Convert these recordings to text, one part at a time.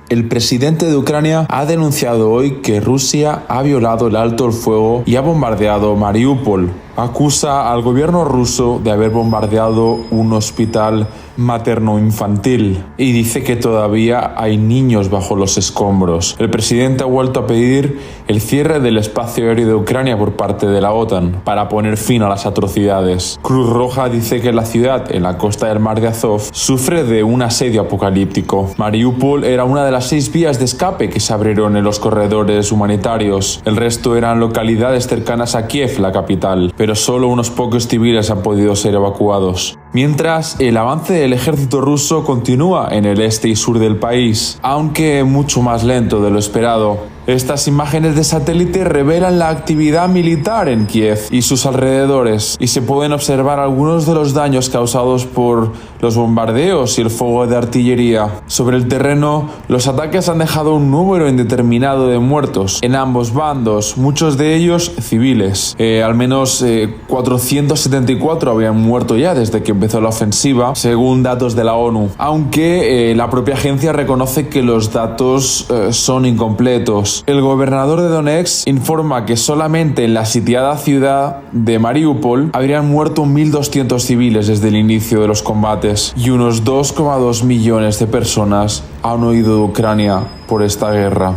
El presidente de Ucrania ha denunciado hoy que Rusia ha violado el alto el fuego y ha bombardeado Mariupol. Acusa al gobierno ruso de haber bombardeado un hospital materno-infantil y dice que todavía hay niños bajo los escombros. El presidente ha vuelto a pedir el cierre del espacio aéreo de Ucrania por parte de la OTAN para poner fin a las atrocidades. Cruz Roja dice que la ciudad en la costa del mar de Azov sufre de un asedio apocalíptico. Mariupol era una de las 6 vías de escape que se abrieron en los corredores humanitarios. El resto eran localidades cercanas a Kiev, la capital, pero solo unos pocos civiles han podido ser evacuados. Mientras, el avance del ejército ruso continúa en el este y sur del país, aunque mucho más lento de lo esperado. Estas imágenes de satélite revelan la actividad militar en Kiev y sus alrededores, y se pueden observar algunos de los daños causados por los bombardeos y el fuego de artillería. Sobre el terreno, los ataques han dejado un número indeterminado de muertos en ambos bandos, muchos de ellos civiles. Al menos 474 habían muerto ya desde que empezó la ofensiva, según datos de la ONU, aunque la propia agencia reconoce que los datos son incompletos. El gobernador de Donetsk informa que solamente en la sitiada ciudad de Mariupol habrían muerto 1.200 civiles desde el inicio de los combates y unos 2,2 millones de personas han huido de Ucrania por esta guerra.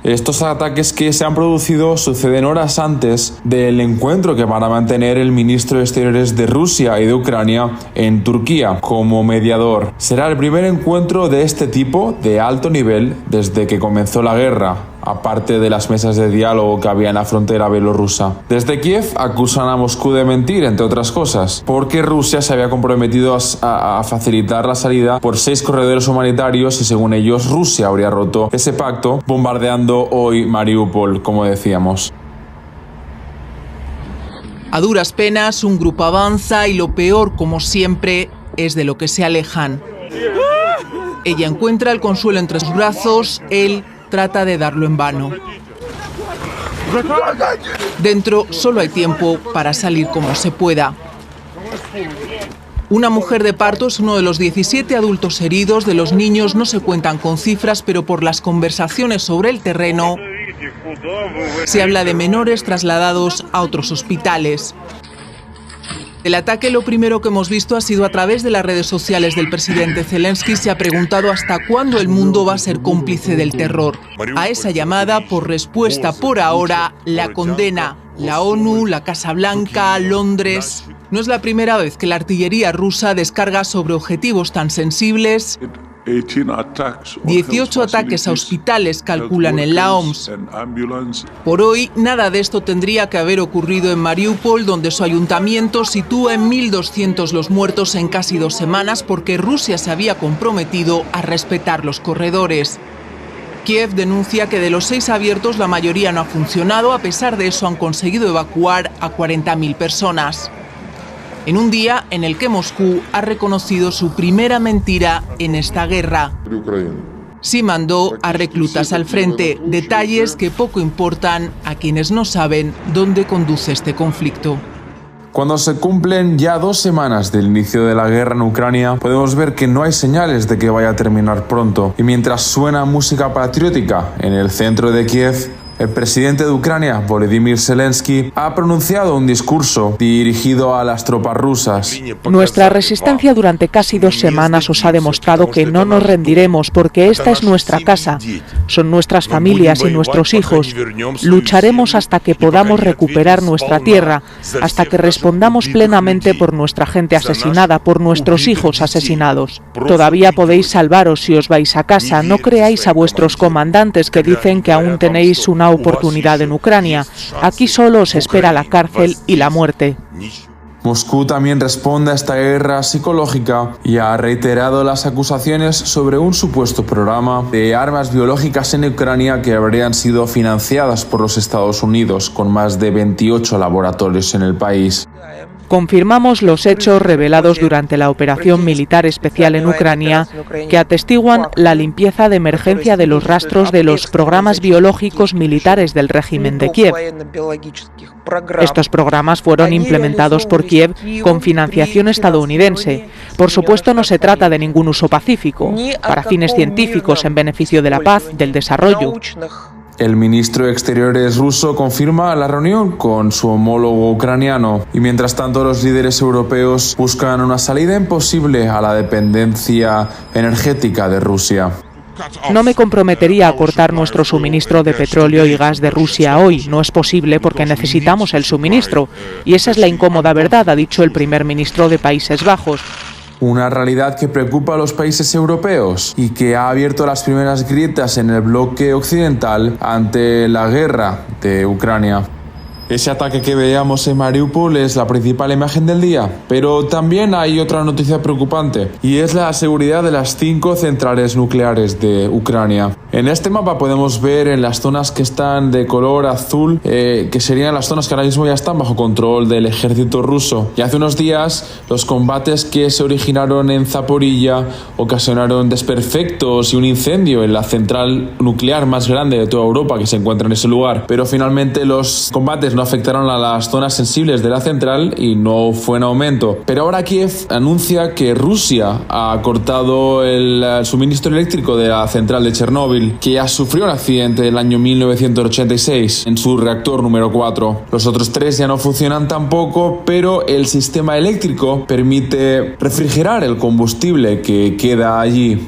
Estos ataques que se han producido suceden horas antes del encuentro que van a mantener el ministro de Exteriores de Rusia y de Ucrania en Turquía como mediador. Será el primer encuentro de este tipo de alto nivel desde que comenzó la guerra, aparte de las mesas de diálogo que había en la frontera bielorrusa. Desde Kiev acusan a Moscú de mentir, entre otras cosas, porque Rusia se había comprometido a facilitar la salida por 6 corredores humanitarios y según ellos Rusia habría roto ese pacto bombardeando hoy Mariupol, como decíamos. A duras penas, un grupo avanza y lo peor, como siempre, es de lo que se alejan. Ella encuentra el consuelo entre sus brazos, él trata de darlo en vano. Dentro solo hay tiempo para salir como se pueda. Una mujer de parto es uno de los 17 adultos heridos. De los niños no se cuentan con cifras, pero por las conversaciones sobre el terreno se habla de menores trasladados a otros hospitales. El ataque, lo primero que hemos visto ha sido a través de las redes sociales del presidente Zelensky. Se ha preguntado hasta cuándo el mundo va a ser cómplice del terror. A esa llamada, por respuesta, por ahora, la condena la ONU, la Casa Blanca, Londres. No es la primera vez que la artillería rusa descarga sobre objetivos tan sensibles. 18 ataques a hospitales, calculan en la OMS. Por hoy, nada de esto tendría que haber ocurrido en Mariupol, donde su ayuntamiento sitúa en 1.200 los muertos en casi 2 semanas, porque Rusia se había comprometido a respetar los corredores. Kiev denuncia que de los 6 abiertos la mayoría no ha funcionado. A pesar de eso, han conseguido evacuar a 40.000 personas. En un día en el que Moscú ha reconocido su primera mentira en esta guerra. Sí mandó a reclutas al frente, detalles que poco importan a quienes no saben dónde conduce este conflicto. Cuando se cumplen ya 2 semanas del inicio de la guerra en Ucrania, podemos ver que no hay señales de que vaya a terminar pronto. Y mientras suena música patriótica en el centro de Kiev, el presidente de Ucrania, Volodymyr Zelensky, ha pronunciado un discurso dirigido a las tropas rusas. Nuestra resistencia durante casi 2 semanas os ha demostrado que no nos rendiremos, porque esta es nuestra casa, son nuestras familias y nuestros hijos. Lucharemos hasta que podamos recuperar nuestra tierra, hasta que respondamos plenamente por nuestra gente asesinada, por nuestros hijos asesinados. Todavía podéis salvaros si os vais a casa. No creáis a vuestros comandantes que dicen que aún tenéis una oportunidad en Ucrania. Aquí solo os espera la cárcel y la muerte. Moscú también responde a esta guerra psicológica y ha reiterado las acusaciones sobre un supuesto programa de armas biológicas en Ucrania que habrían sido financiadas por los Estados Unidos, con más de 28 laboratorios en el país. Confirmamos los hechos revelados durante la operación militar especial en Ucrania, que atestiguan la limpieza de emergencia de los rastros de los programas biológicos militares del régimen de Kiev. Estos programas fueron implementados por Kiev con financiación estadounidense. Por supuesto, no se trata de ningún uso pacífico, para fines científicos en beneficio de la paz, del desarrollo. El ministro de Exteriores ruso confirma la reunión con su homólogo ucraniano y mientras tanto los líderes europeos buscan una salida imposible a la dependencia energética de Rusia. No me comprometería a cortar nuestro suministro de petróleo y gas de Rusia hoy. No es posible porque necesitamos el suministro. Y esa es la incómoda verdad, ha dicho el primer ministro de Países Bajos. Una realidad que preocupa a los países europeos y que ha abierto las primeras grietas en el bloque occidental ante la guerra de Ucrania. Ese ataque que veíamos en Mariupol es la principal imagen del día, pero también hay otra noticia preocupante y es la seguridad de las 5 centrales nucleares de Ucrania. En este mapa podemos ver en las zonas que están de color azul, que serían las zonas que ahora mismo ya están bajo control del ejército ruso. Y hace unos días los combates que se originaron en Zaporilla ocasionaron desperfectos y un incendio en la central nuclear más grande de toda Europa que se encuentra en ese lugar. Pero finalmente los combates no afectaron a las zonas sensibles de la central y no fue en aumento. Pero ahora Kiev anuncia que Rusia ha cortado el suministro eléctrico de la central de Chernóbil, que ya sufrió un accidente el año 1986 en su reactor número 4. Los otros 3 ya no funcionan tampoco, pero el sistema eléctrico permite refrigerar el combustible que queda allí.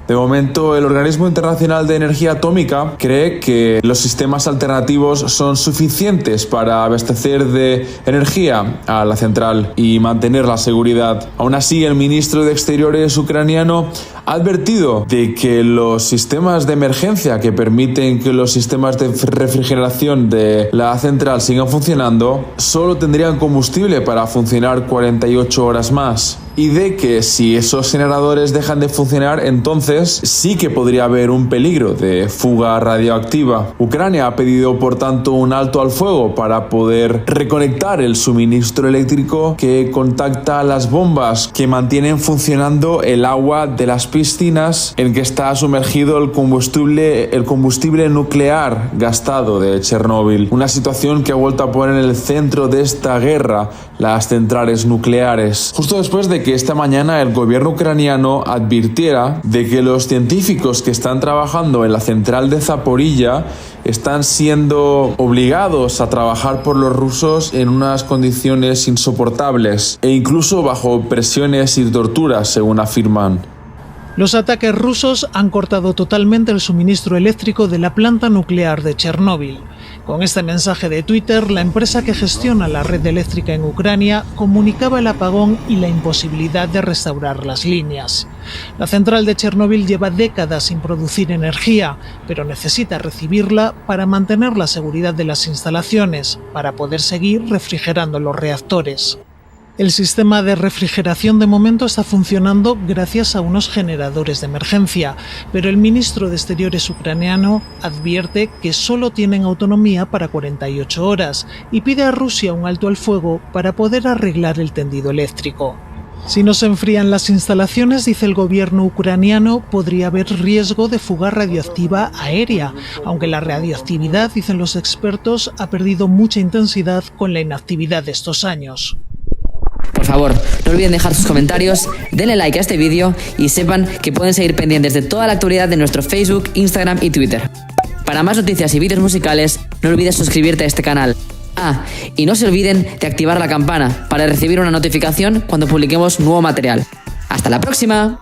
De momento, el Organismo Internacional de Energía Atómica cree que los sistemas alternativos son suficientes para abastecer de energía a la central y mantener la seguridad. Aún así, el ministro de Exteriores ucraniano ha advertido de que los sistemas de emergencia que permiten que los sistemas de refrigeración de la central sigan funcionando solo tendrían combustible para funcionar 48 horas más. Y de que si esos generadores dejan de funcionar, entonces sí que podría haber un peligro de fuga radioactiva. Ucrania ha pedido, por tanto, un alto al fuego para poder reconectar el suministro eléctrico que contacta las bombas que mantienen funcionando el agua de las piscinas en que está sumergido el combustible nuclear gastado de Chernóbil. Una situación que ha vuelto a poner en el centro de esta guerra las centrales nucleares. Justo después de que esta mañana el gobierno ucraniano advirtiera de que los científicos que están trabajando en la central de Zaporilla están siendo obligados a trabajar por los rusos en unas condiciones insoportables e incluso bajo presiones y torturas, según afirman. Los ataques rusos han cortado totalmente el suministro eléctrico de la planta nuclear de Chernóbil. Con este mensaje de Twitter, la empresa que gestiona la red eléctrica en Ucrania comunicaba el apagón y la imposibilidad de restaurar las líneas. La central de Chernóbil lleva décadas sin producir energía, pero necesita recibirla para mantener la seguridad de las instalaciones, para poder seguir refrigerando los reactores. El sistema de refrigeración de momento está funcionando gracias a unos generadores de emergencia, pero el ministro de Exteriores ucraniano advierte que solo tienen autonomía para 48 horas y pide a Rusia un alto al fuego para poder arreglar el tendido eléctrico. Si no se enfrían las instalaciones, dice el gobierno ucraniano, podría haber riesgo de fuga radioactiva aérea, aunque la radioactividad, dicen los expertos, ha perdido mucha intensidad con la inactividad de estos años. Por favor, no olviden dejar sus comentarios, denle like a este vídeo y sepan que pueden seguir pendientes de toda la actualidad de nuestro Facebook, Instagram y Twitter. Para más noticias y vídeos musicales, no olvides suscribirte a este canal. Y no se olviden de activar la campana para recibir una notificación cuando publiquemos nuevo material. ¡Hasta la próxima!